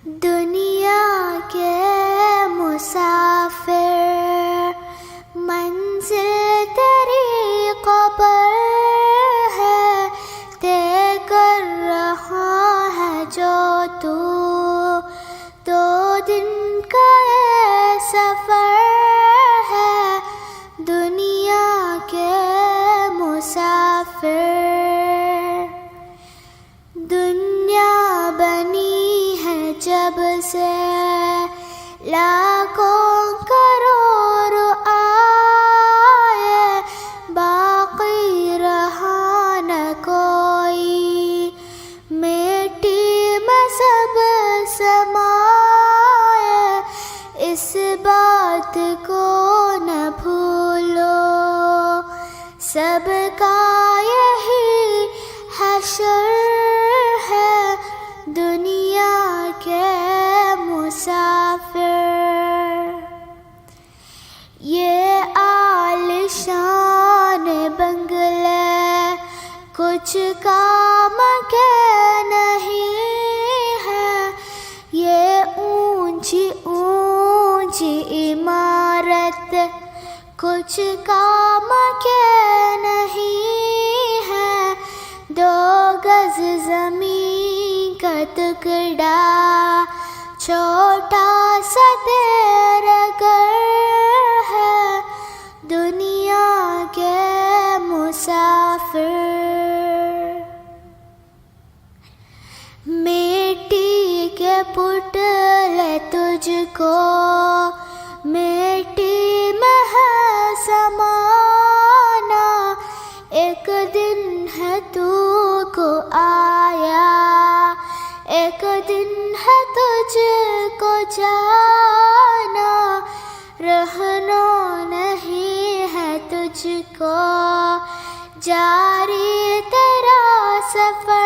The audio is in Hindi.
दुनिया के मुसाफिर, मंजिल तेरी कब्र है, तय कर रहा है जो तू, दो दिन का ये सफर है। दुनिया के मुसाफिर, दुनिया बनी है जब से लाखों करोड़ आए, बाकी रहा न कोई, मिट्टी में सब समाए। इस बात को न भूलो, सबका यही हश्र है। दुनिया के मुसाफिर, ये आलिशान बंगले कुछ काम के नहीं है, ये ऊंची ऊंची इमारत कुछ काम के नहीं है। 2 गज ज़मीन का टुकड़ा, छोटा सा तेरा घर है। दुनिया के मुसाफिर, मिट्टी के पुतले तुझको मिट्टी में है समाना। एक दिन है तू को आया, एक दिन है तुझको जाना। रहना नहीं है तुझको, जारी तेरा सफर